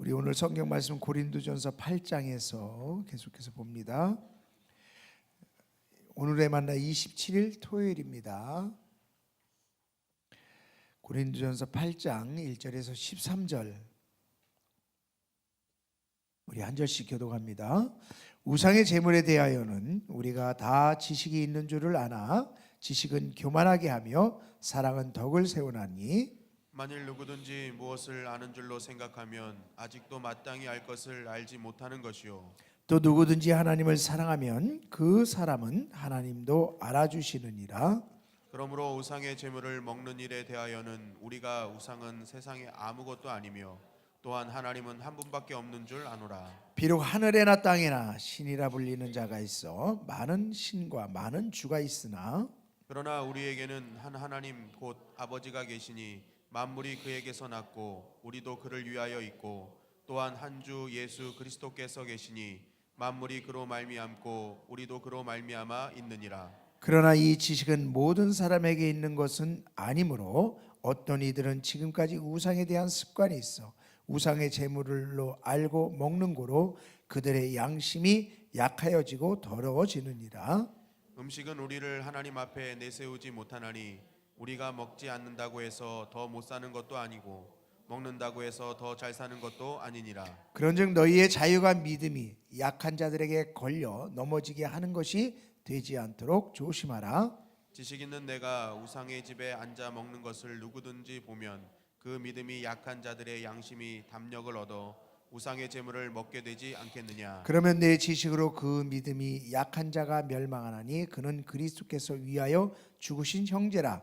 우리 오늘 성경 말씀 고린도전서 8장에서 계속해서 봅니다. 오늘의 만나 27일 토요일입니다. 고린도전서 8장 1절에서 13절 우리 한 절씩 교독합니다. 우상의 제물에 대하여는 우리가 다 지식이 있는 줄을 아나 지식은 교만하게 하며 사랑은 덕을 세우나니 만일 누구든지 무엇을 아는 줄로 생각하면 아직도 마땅히 알 것을 알지 못하는 것이요 또 누구든지 하나님을 사랑하면 그 사람은 하나님도 알아주시느니라. 그러므로 우상의 제물을 먹는 일에 대하여는 우리가 우상은 세상에 아무것도 아니며 또한 하나님은 한 분밖에 없는 줄 아노라. 비록 하늘에나 땅에나 신이라 불리는 자가 있어 많은 신과 많은 주가 있으나 그러나 우리에게는 한 하나님 곧 아버지가 계시니 만물이 그에게서 났고 우리도 그를 위하여 있고 또한 한 주 예수 그리스도께서 계시니 만물이 그로 말미암고 우리도 그로 말미암아 있느니라. 그러나 이 지식은 모든 사람에게 있는 것은 아니므로 어떤 이들은 지금까지 우상에 대한 습관이 있어 우상의 제물로 알고 먹는 고로 그들의 양심이 약하여지고 더러워지느니라. 음식은 우리를 하나님 앞에 내세우지 못하나니 우리가 먹지 않는다고 해서 더 못 사는 것도 아니고 먹는다고 해서 더 잘 사는 것도 아니니라. 그런즉 너희의 자유가 믿음이 약한 자들에게 걸려 넘어지게 하는 것이 되지 않도록 조심하라. 지식 있는 내가 우상의 집에 앉아 먹는 것을 누구든지 보면 그 믿음이 약한 자들의 양심이 담력을 얻어 우상의 제물을 먹게 되지 않겠느냐. 그러면 내 지식으로 그 믿음이 약한 자가 멸망하나니 그는 그리스도께서 위하여 죽으신 형제라.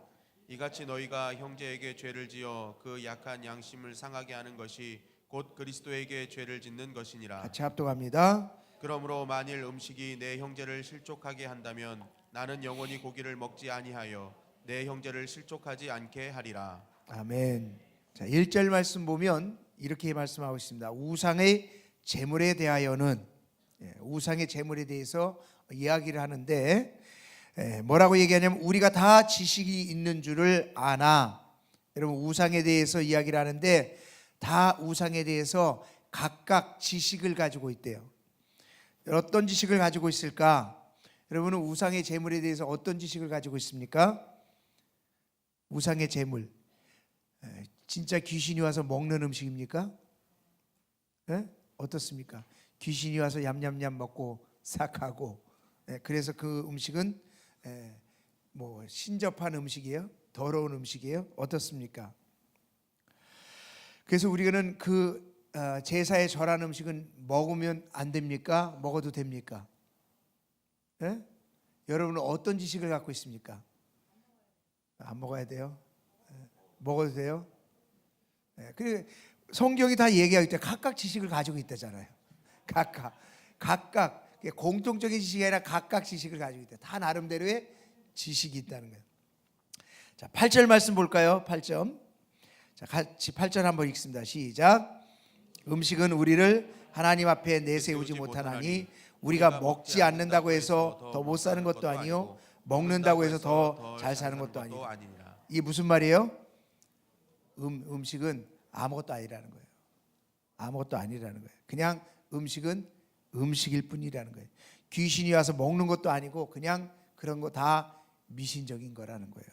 이같이 너희가 형제에게 죄를 지어 그 약한 양심을 상하게 하는 것이 곧 그리스도에게 죄를 짓는 것이니라. 같이 합독합니다. 그러므로 만일 음식이 내 형제를 실족하게 한다면 나는 영원히 고기를 먹지 아니하여 내 형제를 실족하지 않게 하리라. 아멘. 자, 1절 말씀 보면 이렇게 말씀하고 있습니다. 우상의 제물에 대하여는 우상의 제물에 대해서 이야기를 하는데 뭐라고 얘기하냐면 우리가 다 지식이 있는 줄을 아나. 여러분 우상에 대해서 이야기를 하는데 다 우상에 대해서 각각 지식을 가지고 있대요. 어떤 지식을 가지고 있을까? 여러분은 우상의 제물에 대해서 어떤 지식을 가지고 있습니까? 우상의 제물 진짜 귀신이 와서 먹는 음식입니까? 어떻습니까? 귀신이 와서 얌얌얌 먹고 싹 하고 그래서 그 음식은 뭐 신접한 음식이에요? 더러운 음식이에요? 어떻습니까? 그래서 우리는 그 제사에 절한 음식은 먹으면 안 됩니까? 먹어도 됩니까? 여러분은 어떤 지식을 갖고 있습니까? 안 먹어야 돼요? 먹어도 돼요? 그리고 성경이 다 얘기하고 있죠. 각각 지식을 가지고 있다잖아요. 각각 공통적인 지식이 아니라 각각 지식을 가지고 있다. 다 나름대로의 지식이 있다는 거예요. 자, 8절 말씀 볼까요? 8점. 자, 같이 8절 한번 읽습니다. 시작. 음식은 우리를 하나님 앞에 내세우지 못하나니 우리가 먹지 않는다고 해서 더 못 사는 것도 아니요 먹는다고 해서 더 잘 사는 것도 아니라. 이게 무슨 말이에요? 음식은 아무것도 아니라는 거예요. 아무것도 아니라는 거예요. 그냥 음식은 음식일 뿐이라는 거예요. 귀신이 와서 먹는 것도 아니고 그냥 그런 거 다 미신적인 거라는 거예요.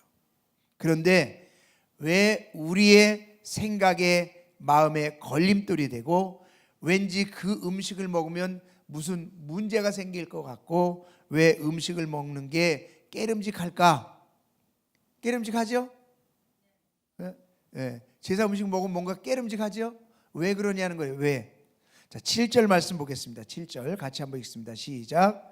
그런데 왜 우리의 생각에 마음에 걸림돌이 되고 왠지 그 음식을 먹으면 무슨 문제가 생길 것 같고 왜 음식을 먹는 게 깨름직할까? 깨름직하죠? 제사 음식 먹으면 뭔가 깨름직하죠? 왜 그러냐는 거예요. 왜? 자, 7절 말씀 보겠습니다. 7절 같이 한번 읽습니다. 시작.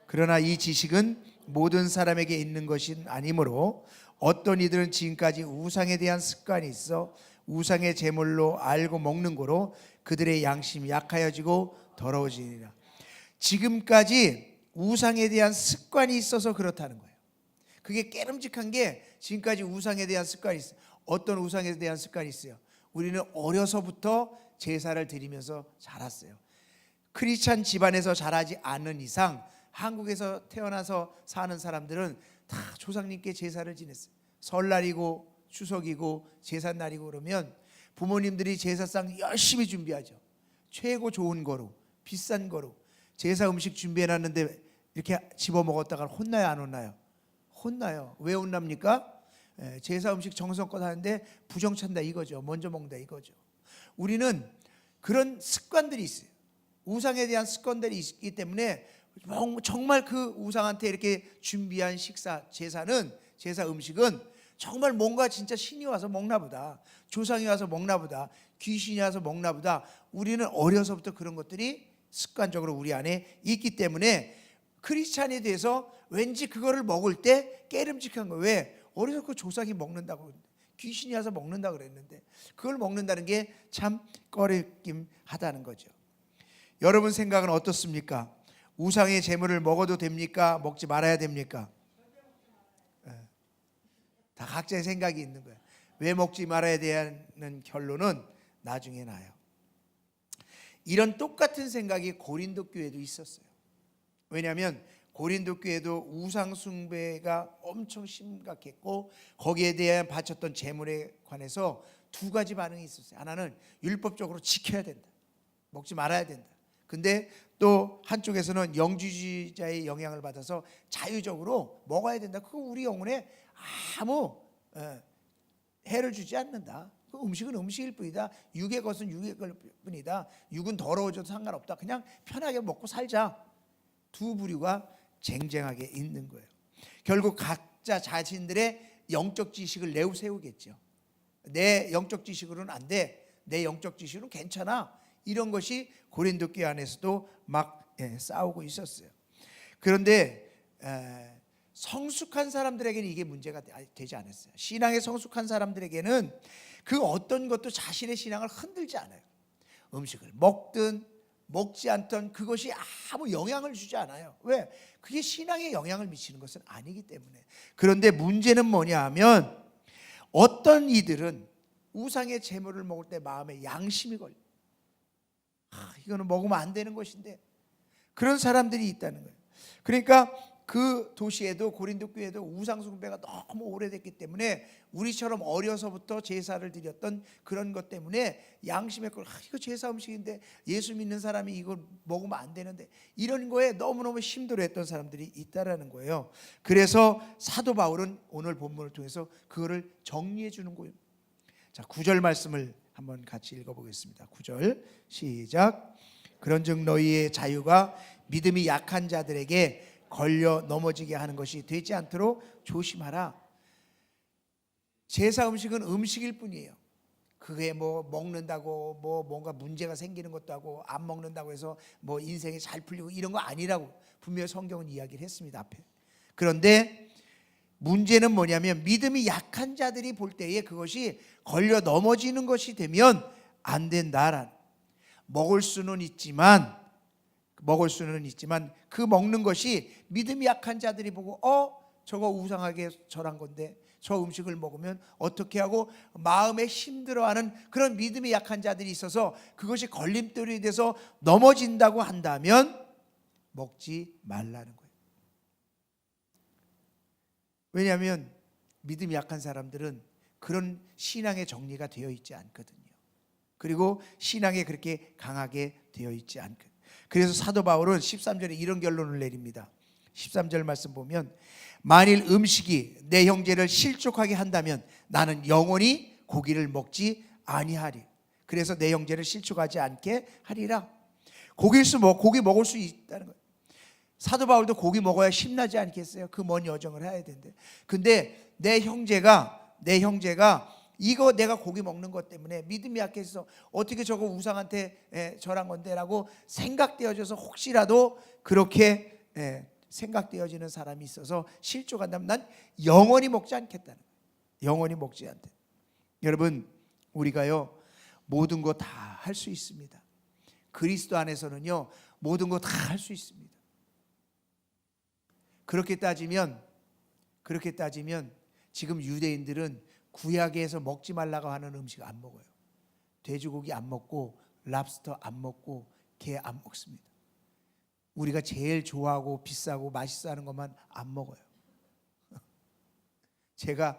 그러나 이 지식은 모든 사람에게 있는 것이 아니므로 어떤 이들은 지금까지 우상에 대한 습관이 있어 우상의 제물로 알고 먹는 거로 그들의 양심이 약하여지고 더러워지니라. 지금까지 우상에 대한 습관이 있어서 그렇다는 거예요. 그게 깨름직한 게 지금까지 우상에 대한 습관이 있어요. 어떤 우상에 대한 습관이 있어요? 우리는 어려서부터 제사를 드리면서 자랐어요. 크리스찬 집안에서 자라지 않는 이상 한국에서 태어나서 사는 사람들은 다 조상님께 제사를 지냈어요. 설날이고 추석이고 제삿날이고 그러면 부모님들이 제사상 열심히 준비하죠. 최고 좋은 거로, 비싼 거로 제사 음식 준비해놨는데 이렇게 집어먹었다가 혼나요, 안 혼나요? 혼나요. 왜 혼납니까? 제사 음식 정성껏 하는데 부정찬다 이거죠. 먼저 먹는다 이거죠. 우리는 그런 습관들이 있어요. 우상에 대한 습관들이 있기 때문에 정말 그 우상한테 이렇게 준비한 식사, 제사 음식은 정말 뭔가 진짜 신이 와서 먹나 보다, 조상이 와서 먹나 보다, 귀신이 와서 먹나 보다. 우리는 어려서부터 그런 것들이 습관적으로 우리 안에 있기 때문에 크리스찬이 돼서 왠지 그거를 먹을 때 깨름직한 거예요. 왜? 어려서 그 조상이 먹는다고, 귀신이 와서 먹는다고 그랬는데 그걸 먹는다는 게 참 꺼리낌 하다는 거죠. 여러분 생각은 어떻습니까? 우상의 제물을 먹어도 됩니까? 먹지 말아야 됩니까? 다 각자의 생각이 있는 거예요. 왜 먹지 말아야 되는 결론은 나중에 나요. 이런 똑같은 생각이 고린도 교회도 있었어요. 왜냐하면 고린도 교회도 우상 숭배가 엄청 심각했고 거기에 대해 바쳤던 제물에 관해서 두 가지 반응이 있었어요. 하나는 율법적으로 지켜야 된다, 먹지 말아야 된다. 근데 또 한쪽에서는 영주주의자의 영향을 받아서 자유적으로 먹어야 된다. 그거 우리 영혼에 아무 해를 주지 않는다. 그 음식은 음식일 뿐이다. 육의 것은 육의 뿐이다. 육은 더러워져도 상관없다. 그냥 편하게 먹고 살자. 두 부류가 쟁쟁하게 있는 거예요. 결국 각자 자신들의 영적 지식을 내세우겠죠. 내 영적 지식으로는 안 돼, 내 영적 지식으로는 괜찮아, 이런 것이 고린도 교회 안에서도 막 싸우고 있었어요. 그런데 성숙한 사람들에게는 이게 문제가 되지 않았어요. 신앙에 성숙한 사람들에게는 그 어떤 것도 자신의 신앙을 흔들지 않아요. 음식을 먹든 먹지 않던 그것이 아무 영향을 주지 않아요. 왜? 그게 신앙에 영향을 미치는 것은 아니기 때문에. 그런데 문제는 뭐냐 하면 어떤 이들은 우상의 제물을 먹을 때 마음에 양심이 걸려. 이거는 먹으면 안 되는 것인데, 그런 사람들이 있다는 거예요. 그러니까 그 도시에도, 고린도 교회도 우상 숭배가 너무 오래됐기 때문에 우리처럼 어려서부터 제사를 드렸던 그런 것 때문에 양심에 걸려, 이거 제사 음식인데 예수 믿는 사람이 이걸 먹으면 안 되는데, 이런 거에 너무너무 힘들어했던 사람들이 있다라는 거예요. 그래서 사도 바울은 오늘 본문을 통해서 그거를 정리해 주는 거예요. 자, 9절 말씀을 한번 같이 읽어보겠습니다. 9절 시작. 그런즉 너희의 자유가 믿음이 약한 자들에게 걸려 넘어지게 하는 것이 되지 않도록 조심하라. 제사 음식은 음식일 뿐이에요. 그게 뭐 먹는다고 뭐 뭔가 문제가 생기는 것도 하고, 안 먹는다고 해서 뭐 인생이 잘 풀리고 이런 거 아니라고 분명히 성경은 이야기를 했습니다, 앞에. 그런데 문제는 뭐냐면 믿음이 약한 자들이 볼 때에 그것이 걸려 넘어지는 것이 되면 안 된다라는. 먹을 수는 있지만 그 먹는 것이 믿음이 약한 자들이 보고 저거 우상하게 절한 건데 저 음식을 먹으면 어떻게 하고 마음에 힘들어하는 그런 믿음이 약한 자들이 있어서 그것이 걸림돌이 돼서 넘어진다고 한다면 먹지 말라는 거예요. 왜냐하면 믿음이 약한 사람들은 그런 신앙의 정리가 되어 있지 않거든요. 그리고 신앙에 그렇게 강하게 되어 있지 않거든요. 그래서 사도 바울은 13절에 이런 결론을 내립니다. 13절 말씀 보면 만일 음식이 내 형제를 실족하게 한다면 나는 영원히 고기를 먹지 아니하리. 그래서 내 형제를 실족하지 않게 하리라. 고기 먹을 수 있다는 거예요. 사도 바울도 고기 먹어야 심나지 않겠어요? 그 먼 여정을 해야 되는데. 근데 내 형제가 이거 내가 고기 먹는 것 때문에 믿음이 약해서 어떻게 저거 우상한테 절한 건데 라고 생각되어져서 혹시라도 그렇게 생각되어지는 사람이 있어서 실족한다면 난 영원히 먹지 않겠다는 거예요. 영원히 먹지 않대. 여러분, 우리가요 모든 거 다 할 수 있습니다. 그리스도 안에서는요 모든 거 다 할 수 있습니다. 그렇게 따지면 지금 유대인들은 구약에서 먹지 말라고 하는 음식 안 먹어요. 돼지고기 안 먹고 랍스터 안 먹고 게 안 먹습니다. 우리가 제일 좋아하고 비싸고 맛있어 하는 것만 안 먹어요. 제가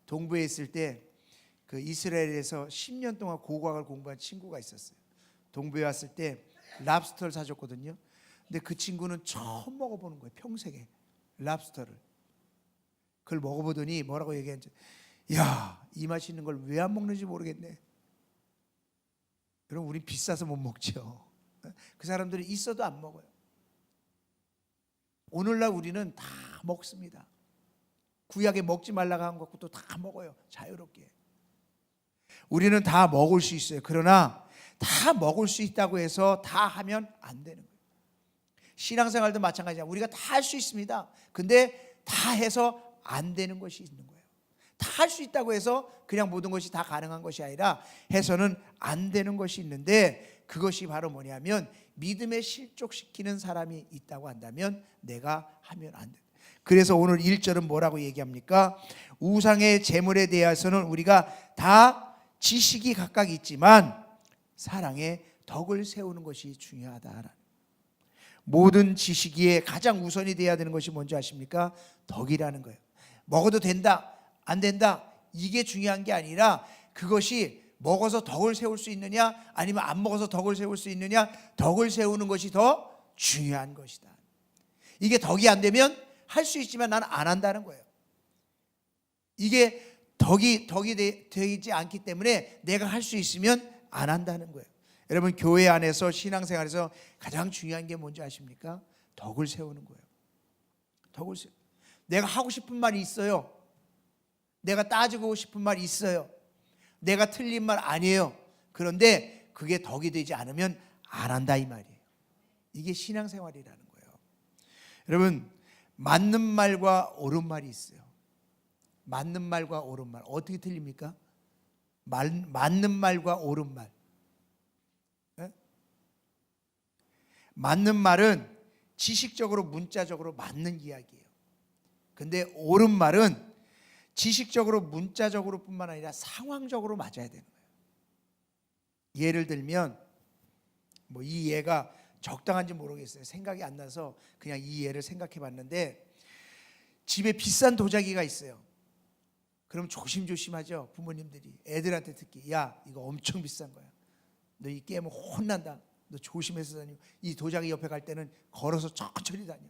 동부에 있을 때 그 이스라엘에서 10년 동안 고고학을 공부한 친구가 있었어요. 동부에 왔을 때 랍스터를 사줬거든요. 근데 그 친구는 처음 먹어보는 거예요. 평생에 랍스터를. 그걸 먹어보더니 뭐라고 얘기했는지, 야, 이 맛있는 걸 왜 안 먹는지 모르겠네. 그럼 우린 비싸서 못 먹죠. 그 사람들이 있어도 안 먹어요. 오늘날 우리는 다 먹습니다. 구약에 먹지 말라고 한 것도 다 먹어요. 자유롭게. 우리는 다 먹을 수 있어요. 그러나 다 먹을 수 있다고 해서 다 하면 안 되는 거예요. 신앙생활도 마찬가지야. 우리가 다 할 수 있습니다. 근데 다 해서 안 되는 것이 있는 거예요. 다 할 수 있다고 해서 그냥 모든 것이 다 가능한 것이 아니라 해서는 안 되는 것이 있는데, 그것이 바로 뭐냐면 믿음에 실족시키는 사람이 있다고 한다면 내가 하면 안 돼. 그래서 오늘 1절은 뭐라고 얘기합니까? 우상의 제물에 대해서는 우리가 다 지식이 각각 있지만 사랑의 덕을 세우는 것이 중요하다. 모든 지식에 가장 우선이 돼야 되는 것이 뭔지 아십니까? 덕이라는 거예요. 먹어도 된다, 안 된다, 이게 중요한 게 아니라 그것이 먹어서 덕을 세울 수 있느냐 아니면 안 먹어서 덕을 세울 수 있느냐, 덕을 세우는 것이 더 중요한 것이다. 이게 덕이 안 되면 할 수 있지만 나는 안 한다는 거예요. 이게 덕이 되지 않기 때문에 내가 할 수 있으면 안 한다는 거예요. 여러분, 교회 안에서 신앙생활에서 가장 중요한 게 뭔지 아십니까? 덕을 세우는 거예요. 덕을 세우. 내가 하고 싶은 말이 있어요. 내가 따지고 싶은 말이 있어요. 내가 틀린 말 아니에요. 그런데 그게 덕이 되지 않으면 안 한다, 이 말이에요. 이게 신앙생활이라는 거예요. 여러분, 맞는 말과 옳은 말이 있어요. 맞는 말과 옳은 말 어떻게 틀립니까? 맞는 말과 옳은 말. 네? 맞는 말은 지식적으로 문자적으로 맞는 이야기예요. 근데 옳은 말은 지식적으로 문자적으로 뿐만 아니라 상황적으로 맞아야 되는 거예요. 예를 들면 뭐 이 예가 적당한지 모르겠어요. 생각이 안 나서 그냥 이 예를 생각해 봤는데, 집에 비싼 도자기가 있어요. 그럼 조심조심하죠. 부모님들이 애들한테 특히, 야, 이거 엄청 비싼 거야. 너 이 깨면 혼난다. 너 조심해서 다니고, 이 도자기 옆에 갈 때는 걸어서 천천히 다녀.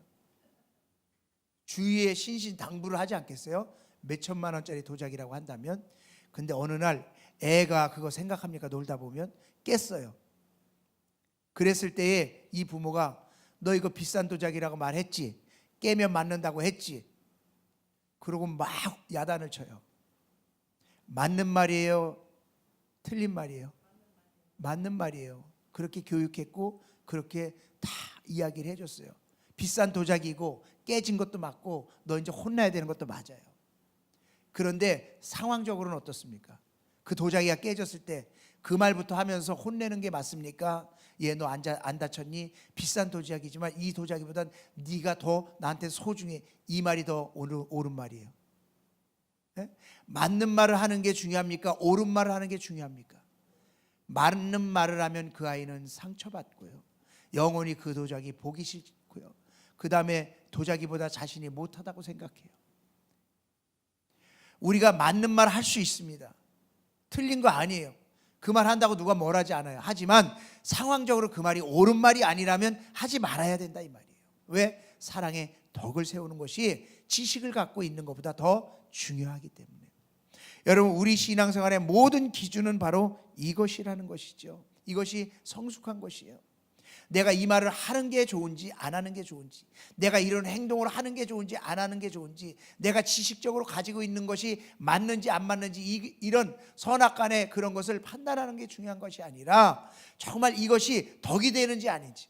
주위에 신신당부를 하지 않겠어요? 몇 천만 원짜리 도자기라고 한다면. 근데 어느 날 애가 그거 생각합니까? 놀다 보면 깼어요. 그랬을 때에 이 부모가, 너 이거 비싼 도자기라고 말했지? 깨면 맞는다고 했지? 그러고 막 야단을 쳐요. 맞는 말이에요? 틀린 말이에요? 맞는 말이에요. 그렇게 교육했고 그렇게 다 이야기를 해줬어요. 비싼 도자기고 깨진 것도 맞고 너 이제 혼나야 되는 것도 맞아요. 그런데 상황적으로는 어떻습니까? 그 도자기가 깨졌을 때 그 말부터 하면서 혼내는 게 맞습니까? 얘 너 안 다쳤니? 비싼 도자기지만 이 도자기보단 네가 더 나한테 소중해. 이 말이 더 옳은 말이에요. 네? 맞는 말을 하는 게 중요합니까? 옳은 말을 하는 게 중요합니까? 맞는 말을 하면 그 아이는 상처받고요, 영원히 그 도자기 보기 싫고요, 그 다음에 도자기보다 자신이 못하다고 생각해요. 우리가 맞는 말 할 수 있습니다. 틀린 거 아니에요. 그 말 한다고 누가 뭘 하지 않아요. 하지만 상황적으로 그 말이 옳은 말이 아니라면 하지 말아야 된다, 이 말이에요. 왜? 사랑의 덕을 세우는 것이 지식을 갖고 있는 것보다 더 중요하기 때문에. 여러분, 우리 신앙생활의 모든 기준은 바로 이것이라는 것이죠. 이것이 성숙한 것이에요. 내가 이 말을 하는 게 좋은지 안 하는 게 좋은지, 내가 이런 행동을 하는 게 좋은지 안 하는 게 좋은지, 내가 지식적으로 가지고 있는 것이 맞는지 안 맞는지, 이런 선악간의 그런 것을 판단하는 게 중요한 것이 아니라 정말 이것이 덕이 되는지 아닌지,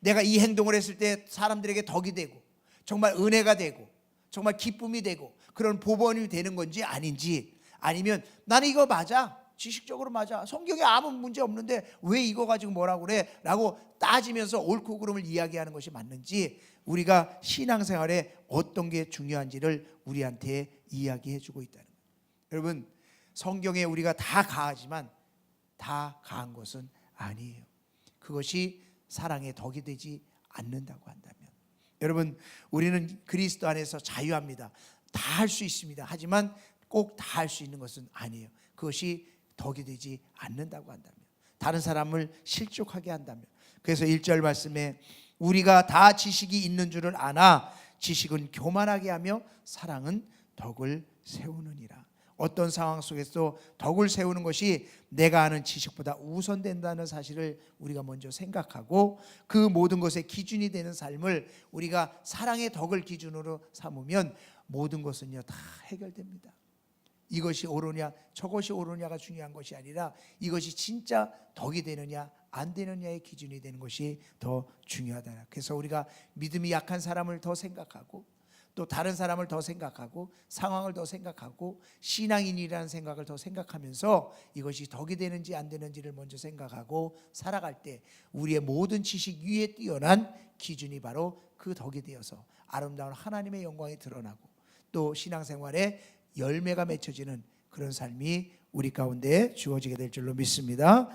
내가 이 행동을 했을 때 사람들에게 덕이 되고 정말 은혜가 되고 정말 기쁨이 되고 그런 보복이 되는 건지 아닌지, 아니면 나는 이거 맞아, 지식적으로 맞아, 성경에 아무 문제 없는데 왜 이거 가지고 뭐라고 그래? 라고 따지면서 옳고 그름을 이야기하는 것이 맞는지, 우리가 신앙생활에 어떤 게 중요한지를 우리한테 이야기해 주고 있다는 거예요. 여러분, 성경에 우리가 다 가하지만 다 가한 것은 아니에요. 그것이 사랑의 덕이 되지 않는다고 한다면, 여러분, 우리는 그리스도 안에서 자유합니다. 다 할 수 있습니다. 하지만 꼭 다 할 수 있는 것은 아니에요. 그것이 덕이 되지 않는다고 한다면, 다른 사람을 실족하게 한다면. 그래서 1절 말씀에 우리가 다 지식이 있는 줄을 아나 지식은 교만하게 하며 사랑은 덕을 세우느니라. 어떤 상황 속에서 덕을 세우는 것이 내가 아는 지식보다 우선된다는 사실을 우리가 먼저 생각하고 그 모든 것의 기준이 되는 삶을 우리가 사랑의 덕을 기준으로 삼으면 모든 것은요 다 해결됩니다. 이것이 옳으냐 저것이 옳으냐가 중요한 것이 아니라 이것이 진짜 덕이 되느냐 안 되느냐의 기준이 되는 것이 더 중요하다. 그래서 우리가 믿음이 약한 사람을 더 생각하고 또 다른 사람을 더 생각하고 상황을 더 생각하고 신앙인이라는 생각을 더 생각하면서 이것이 덕이 되는지 안 되는지를 먼저 생각하고 살아갈 때 우리의 모든 지식 위에 뛰어난 기준이 바로 그 덕이 되어서 아름다운 하나님의 영광이 드러나고 또 신앙생활에 열매가 맺혀지는 그런 삶이 우리 가운데 주어지게 될 줄로 믿습니다.